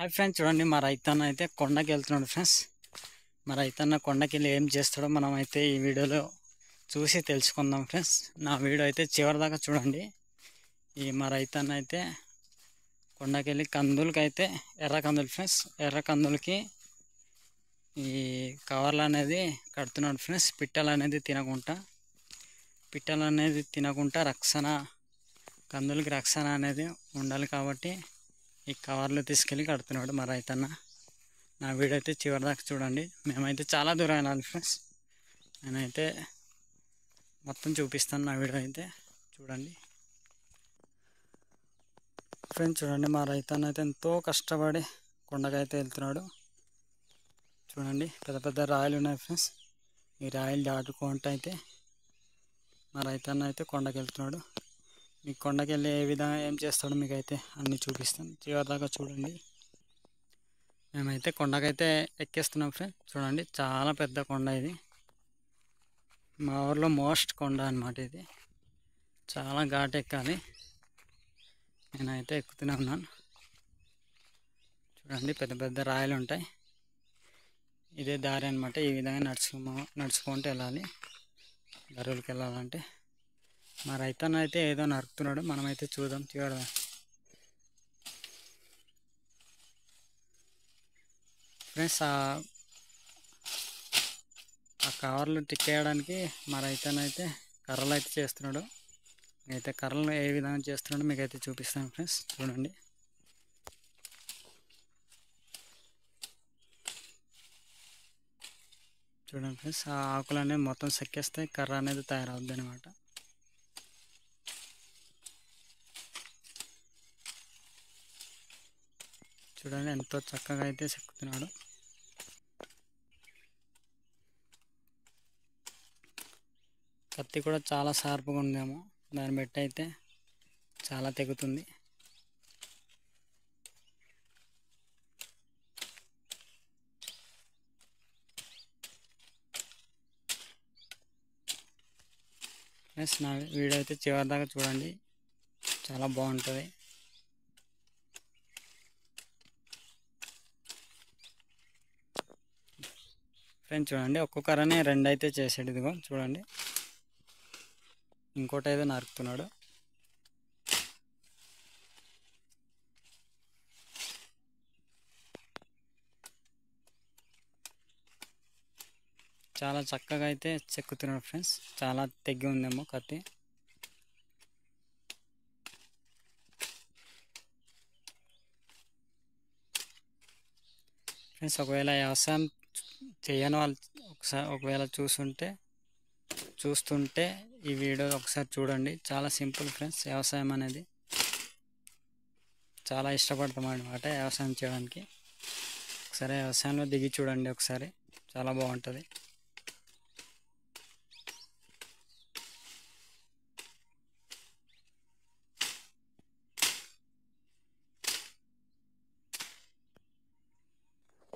Hi friends, చూడండి మా రైతన్న అయితే కొండకి వెళ్తున్నాడు ఫ్రెండ్స్. మా రైతన్న కొండకి వెళ్ళి ఏం చేస్తాడో మనం అయితే ఈ వీడియోలో చూసి తెలుసుకుందాం ఫ్రెండ్స్. నా వీడియో అయితే చివరి దాకా చూడండి. ఈ మా రైతన్న అయితే కొండకి వెళ్ళి కందులకి అయితే ఎర్ర కందులు ఫ్రెండ్స్, ఎర్ర కందులకి ఈ కవర్లు అనేది కడుతున్నాడు ఫ్రెండ్స్. పిట్టలు అనేది తినకుండా రక్షణ, కందులకి రక్షణ అనేది ఉండాలి కాబట్టి ఈ కవర్లు తీసుకెళ్ళి కడుతున్నాడు మా రైతన్న. నా వీడియో అయితే చివరి దాకా చూడండి. మేమైతే చాలా దూరం వెళ్ళాలి ఫ్రెండ్స్. నేనైతే మొత్తం చూపిస్తాను. నా వీడియో అయితే చూడండి ఫ్రెండ్స్. చూడండి మా రైతన్న అయితే ఎంతో కష్టపడి కొండకైతే వెళ్తున్నాడు. చూడండి పెద్ద పెద్ద రాయలు ఉన్నాయి ఫ్రెండ్స్. ఈ రాయలు దాటుకుంటూ అయితే మా రైతన్న అయితే కొండకి వెళ్తున్నాడు. మీ కొండకి వెళ్ళి ఏ విధంగా ఏం చేస్తాడో మీకు అయితే అన్నీ చూపిస్తాను. చివరి దాకా చూడండి. మేమైతే కొండకైతే ఎక్కేస్తున్నాం ఫ్రెండ్స్. చూడండి చాలా పెద్ద కొండ ఇది. మా ఊర్లో మోస్ట్ కొండ అన్నమాట ఇది. చాలా ఘాటు ఎక్కాలి. నేనైతే ఎక్కుతూనే ఉన్నాను. చూడండి పెద్ద పెద్ద రాయలు ఉంటాయి. ఇదే దారి అనమాట. ఈ విధంగా నడుచుకుంటూ వెళ్ళాలి గరువులకి వెళ్ళాలంటే. మా రైతన్న అయితే ఏదో నరుకుతున్నాడు. మనమైతే చూద్దాం చివరిదా. ఫ్రెండ్స్ ఆ కవర్లు టిక్కేయడానికి మా రైతన్న అయితే కర్రలు అయితే చేస్తున్నాడు. అయితే కర్రలు ఏ విధంగా చేస్తున్నాడో మీకు అయితే చూపిస్తాను ఫ్రెండ్స్. చూడండి ఫ్రెండ్స్, ఆ ఆకులు అనేది మొత్తం సెక్కేస్తే కర్ర అనేది తయారవుద్ది అనమాట. చూడండి ఎంతో చక్కగా అయితే చెక్కుతున్నాడు. కత్తి కూడా చాలా షార్ప్గా ఉందేమో, దాన్ని బట్టి అయితే చాలా తెగుతుంది. ఫ్రెండ్స్ నా వీడియో అయితే చివరి దాకా చూడండి, చాలా బాగుంటుంది. ఫ్రెండ్స్ చూడండి ఒక్కొక్కరనే రెండు అయితే చేసాడు. ఇదిగో చూడండి ఇంకోటి అయితే నరుకుతున్నాడు. చాలా చక్కగా అయితే చెక్కుతున్నాడు ఫ్రెండ్స్. చాలా తెగ్గి ఉందేమో కత్తి. ఫ్రెండ్స్ ఒకవేళ వ్యవసాయం చేయని వాళ్ళు ఒకవేళ చూస్తుంటే ఈ వీడియో ఒకసారి చూడండి. చాలా సింపుల్ ఫ్రెండ్స్. వ్యవసాయం అనేది చాలా ఇష్టపడతాం అన్నమాట వ్యవసాయం చేయడానికి. ఒకసారి వ్యవసాయంలో దిగి చూడండి ఒకసారి, చాలా బాగుంటుంది.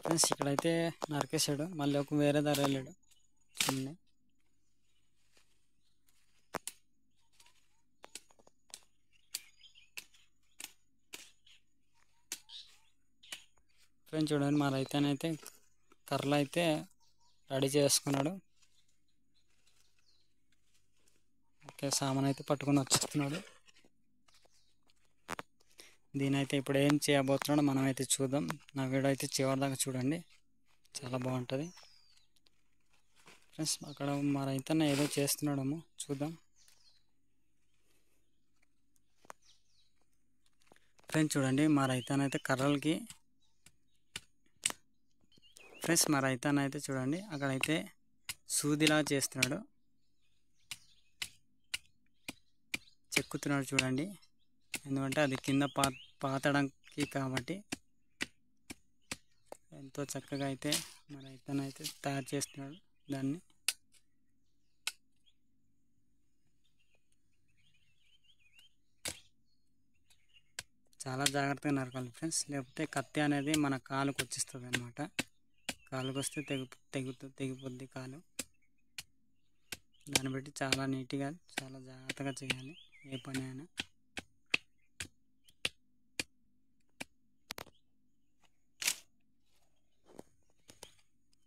ఫ్రెండ్స్ ఇక్కడైతే నరికేసాడు, మళ్ళీ ఒక వేరే దారి వెళ్ళాడు. చూడండి ఫ్రెండ్స్, చూడండి మా రైతనైతే కర్రలు అయితే రెడీ చేసుకున్నాడు. ఓకే, సామాన్ అయితే పట్టుకొని వచ్చేస్తున్నాడు. దీనైతే ఇప్పుడు ఏం చేయబోతున్నాడో మనం అయితే చూద్దాం. నా వీడియో అయితే చివరి దాకా చూడండి, చాలా బాగుంటుంది ఫ్రెండ్స్. అక్కడ మా రైతన్న ఏదో చేస్తున్నాడేమో చూద్దాం. ఫ్రెండ్స్ చూడండి మా రైతన్న అయితే కర్రలకి ఫ్రెండ్స్ మా రైతన్న అయితే చూడండి అక్కడైతే సూదిలా చేస్తున్నాడు, చెక్కుతున్నాడు. చూడండి ఎందుకంటే అది కింద పాతడానికి కాబట్టి ఎంతో చక్కగా అయితే మా రైతన్న అయితే తయారు చేస్తున్నాడు దాన్ని. చాలా జాగ్రత్తగా నరకాలి ఫ్రెండ్స్, లేకపోతే కత్తి అనేది మన కాలుకు వచ్చేస్తుంది అనమాట. కాలుకు వస్తే తెగిపోద్ది కాలు. దాన్ని బట్టి చాలా నీట్గా చాలా జాగ్రత్తగా చేయాలి ఏ పని అయినా.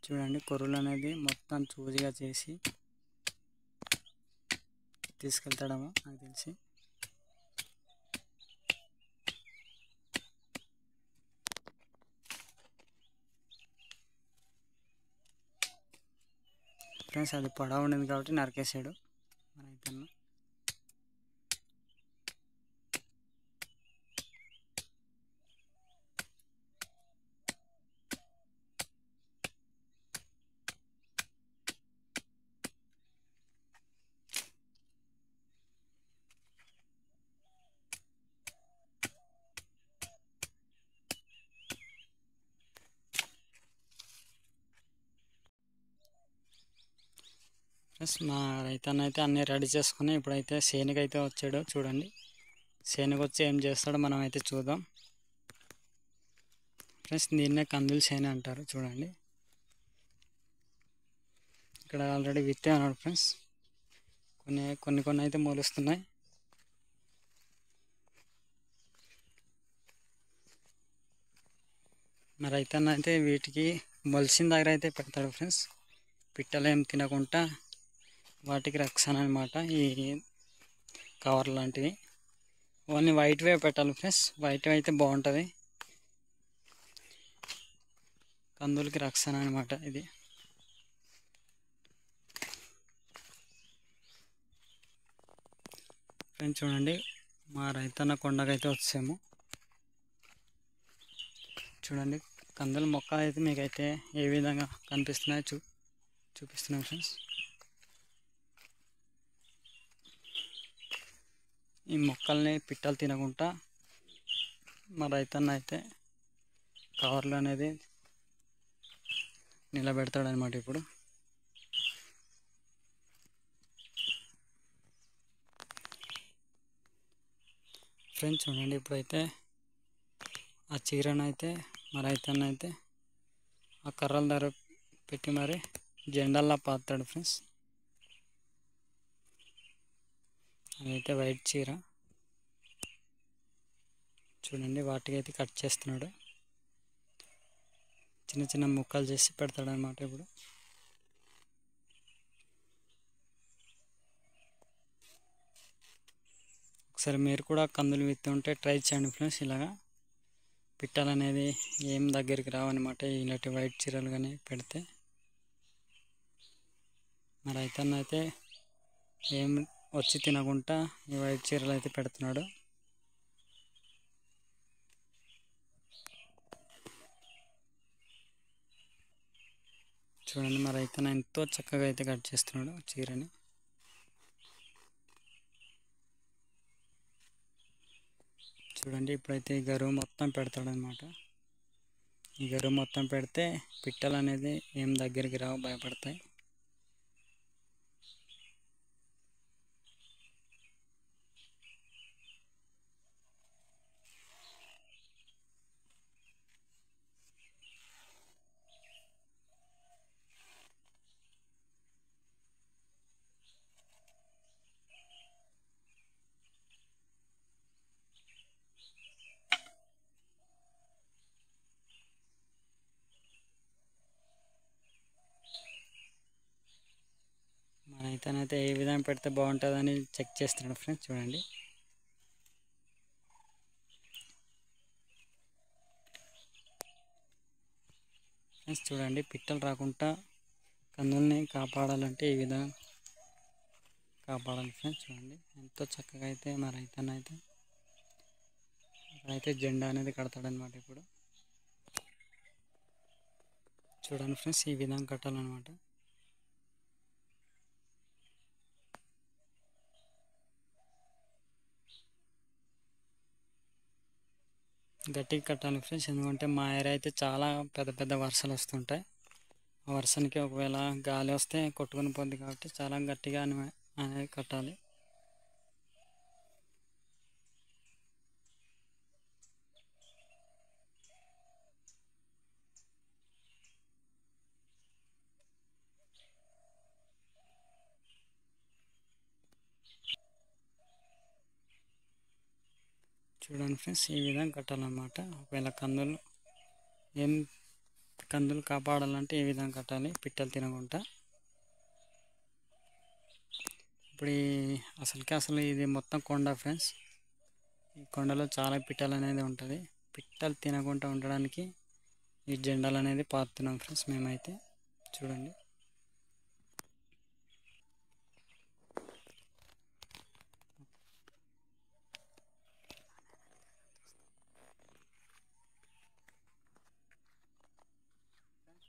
చూడండి కొర్రలు అనేది మొత్తం చూదిగా చేసి తీసుకెళ్తాడేమో నాకు తెలిసి. ఫ్రెండ్స్ అది పొడవు ఉండింది కాబట్టి నరికేసాడు మన రైతన్న. ఫ్రెండ్స్ మా రైతన్న అయితే అన్నీ రెడీ చేసుకుని ఇప్పుడైతే సేనుకి అయితే వచ్చాడు. చూడండి సేనుకి వచ్చి ఏం చేస్తాడో మనం అయితే చూద్దాం. ఫ్రెండ్స్ దీన్నే కందులు సేను అంటారు. చూడండి ఇక్కడ ఆల్రెడీ విత్తే అన్నాడు ఫ్రెండ్స్. కొన్ని అయితే మొలుస్తున్నాయి. మరి రైతన్న అయితే వీటికి మొలిసిన దగ్గర అయితే పెడతాడు ఫ్రెండ్స్. పిట్టలు ఏం తినకుండా వాటికి రక్షణ అనమాట ఈ కవర్ లాంటివి. ఓన్లీ వైట్వే పెట్టాలి ఫ్రెండ్స్. వైట్ అయితే బాగుంటుంది, కందులకి రక్షణ అనమాట ఇది. ఫ్రెండ్స్ చూడండి మా రైతన్న కొండకైతే వచ్చాము. చూడండి కందుల మొక్కలు అయితే మీకైతే ఏ విధంగా కనిపిస్తున్నాయో చూపిస్తున్నాం ఫ్రెండ్స్. ఈ మొక్కల్ని పిట్టలు తినకుండా మా రైతన్న అయితే కవర్లు అనేది నిలబెడతాడు అనమాట. ఇప్పుడు ఫ్రెండ్స్ చూడండి ఇప్పుడైతే ఆ చీరను అయితే మా రైతన్న అయితే ఆ కర్రల ధర పెట్టి మరి జెండాల్లా పాతాడు ఫ్రెండ్స్. అదైతే వైట్ చీర. చూడండి వాటికి అయితే కట్ చేస్తున్నాడు, చిన్న చిన్న ముక్కలు చేసి పెడతాడు అనమాట. ఇప్పుడు ఒకసారి మీరు కూడా కందులు విత్తి ఉంటే ట్రై చేయండి ఫ్రెండ్స్. ఇలాగా పిట్టలు అనేది ఏం దగ్గరికి రావన్నమాట ఇలాంటి వైట్ చీరలు కానీ పెడితే. మరి రైతన్న అయితే ఏం వచ్చి తినకుండా ఈ వైట్ చీరలు అయితే పెడుతున్నాడు. చూడండి మరి రైతన్న ఎంతో చక్కగా అయితే కట్ చేస్తున్నాడు చీరని. చూడండి ఇప్పుడైతే ఈ గరువు మొత్తం పెడతాడు అనమాట. ఈ గరువు మొత్తం పెడితే పిట్టలు అనేది ఏం దగ్గరికి రావు, భయపడతాయి. మన రైతనైతే ఏ విధంగా పెడితే బాగుంటుందని చెక్ చేస్తున్నాడు ఫ్రెండ్స్. చూడండి ఫ్రెండ్స్ చూడండి పిట్టలు రాకుండా కందుల్ని కాపాడాలంటే ఈ విధంగా కాపాడాలి ఫ్రెండ్స్. చూడండి ఎంతో చక్కగా అయితే మా రైతన్న అయితే అక్కడైతే జెండా అనేది కడతాడనమాట. ఇప్పుడు చూడండి ఫ్రెండ్స్ ఈ విధంగా కట్టాలన్నమాట. గట్టిగా కట్టాలి ఫ్రెండ్స్, ఎందుకంటే మా ఏరియా అయితే చాలా పెద్ద పెద్ద వర్షాలు వస్తుంటాయి. ఆ వర్షానికి ఒకవేళ గాలి వస్తే కొట్టుకొని పోద్ది కాబట్టి చాలా గట్టిగా అనేది కట్టాలి. చూడండి ఫ్రెండ్స్ ఈ విధంగా కట్టాలన్నమాట. ఒకవేళ కందులు ఏం కందులు కాపాడాలంటే ఏ విధంగా కట్టాలి పిట్టలు తినకుండా. ఇప్పుడు అసలు ఇది మొత్తం కొండ ఫ్రెండ్స్. ఈ కొండలో చాలా పిట్టలు అనేది ఉంటుంది. పిట్టలు తినకుండా ఉండడానికి ఈ జెండాలు అనేది పాతున్నాం ఫ్రెండ్స్ మేమైతే. చూడండి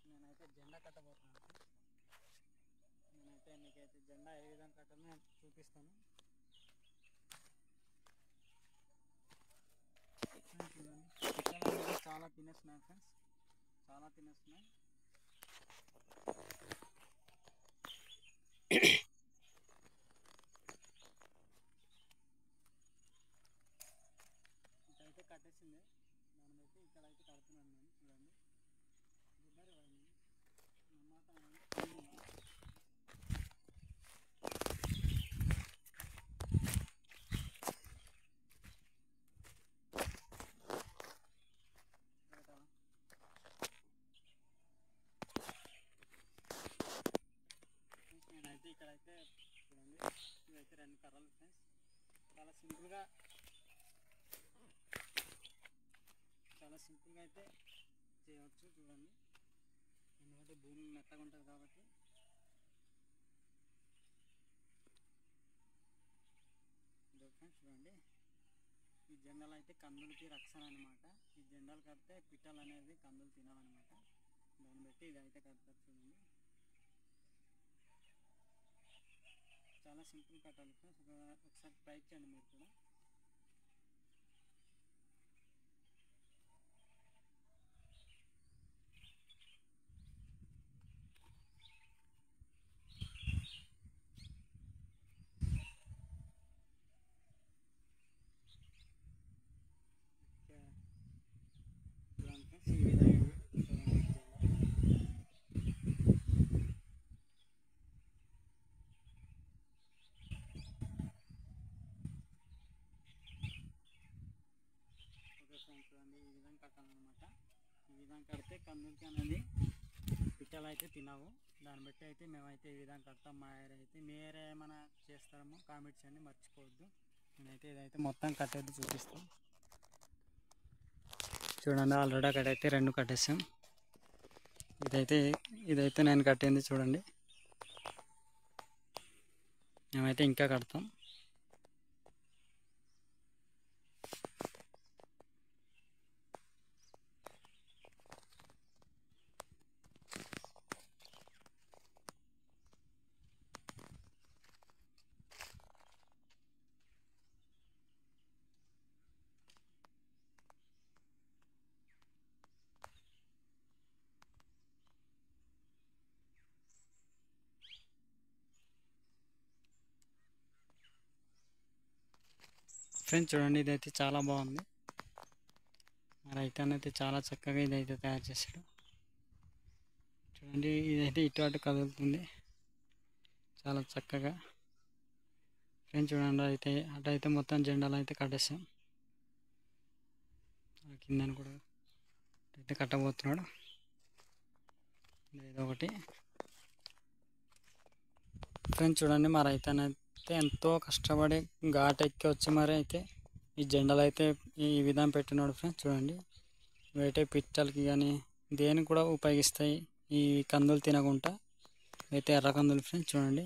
నేనైతే జెండా కట్టబోతున్నాను. మీకైతే జెండా ఏ విధంగా కట్టాలో చూపిస్తాను. పిట్టలు అనేది చాలా తినేస్తున్నాయి ఫ్రెండ్స్, చాలా తినేస్తున్నాయి. ఇక్కడైతే కట్టేసింది, దాన్ని బట్టి ఇక్కడైతే కడుతున్నాను నేను. చూడండి నేనైతే ఇక్కడైతే చూడండి ఇవైతే 2 కర్రలు ఫ్రెండ్స్. చాలా సింపుల్గా అయితే చేయవచ్చు. చూడండి ఎందుకంటే భూమి మెత్తగా ఉంటుంది కాబట్టి. ఫ్రెండ్స్ చూడండి ఈ జెండాలు అయితే కందులకి రక్షణ అనమాట. ఈ జెండాలు కడితే పిట్టలు అనేది కందులు తినవన్నమాట. దాన్ని బట్టి ఇదైతే కడతారు. చూడండి చాలా సింపుల్ కట్టాలి ఫ్రెండ్స్. ఒకసారి ట్రై చేయండి మీరు కూడా. ఈ విధంగా చూడండి ఈ విధంగా కట్టాలన్నమాట. ఈ విధంగా కడితే కందులకి అనేది పిట్టలు అయితే తినవు. దాన్ని బట్టి అయితే మేమైతే ఈ విధంగా కడతాం. మా ఏరియా అయితే మీ ఏరియా ఏమైనా చేస్తారేమో కామెంట్స్ అన్ని మర్చిపోవద్దు. నేనైతే ఇదైతే మొత్తం కట్టేది చూపిస్తాం. చూడండి ఆల్రెడీ అక్కడైతే 2 కట్టేసాం. ఇదైతే నేను కట్టింది చూడండి. మేమైతే ఇంకా కడతాం. ఫ్రెండ్స్ చూడండి ఇదైతే చాలా బాగుంది. రైతన్ అయితే చాలా చక్కగా ఇదైతే తయారు చేశాడు. చూడండి ఇదైతే ఇటు అటు కదులుతుంది చాలా చక్కగా. ఫ్రెండ్స్ చూడండి అటైతే మొత్తం జెండాలు అయితే కట్టేసాం. కిందని కూడా అయితే కట్టబోతున్నాడు. ఏదో ఒకటి ఫ్రెండ్స్ చూడండి మా రైతన్ అయితే ఎంతో కష్టపడి ఘాట్ ఎక్కి వచ్చి మరి అయితే ఈ జెండాలు అయితే ఈ విధంగా పెట్టినాడు. ఫ్రెండ్స్ చూడండి ఇవైతే పిట్టలకి కానీ దేనికి కూడా ఉపయోగిస్తాయి ఈ కందులు తినకుండా. అయితే ఎర్ర కందులు ఫ్రెండ్స్ చూడండి.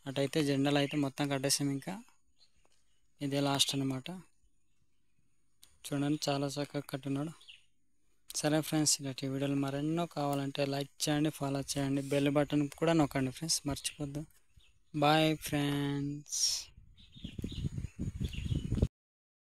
అటైతే జెండాలు అయితే మొత్తం కట్టేసాం. ఇంకా ఇదే లాస్ట్ అనమాట. చూడండి చాలా చక్కగా కట్టున్నాడు. సరే ఫ్రెండ్స్ ఇలాంటి వీడియోలు మరెన్నో కావాలంటే లైక్ చేయండి, ఫాలో చేయండి, బెల్ బటన్ కూడా నొక్కండి ఫ్రెండ్స్, మర్చిపోద్దు. Bye friends.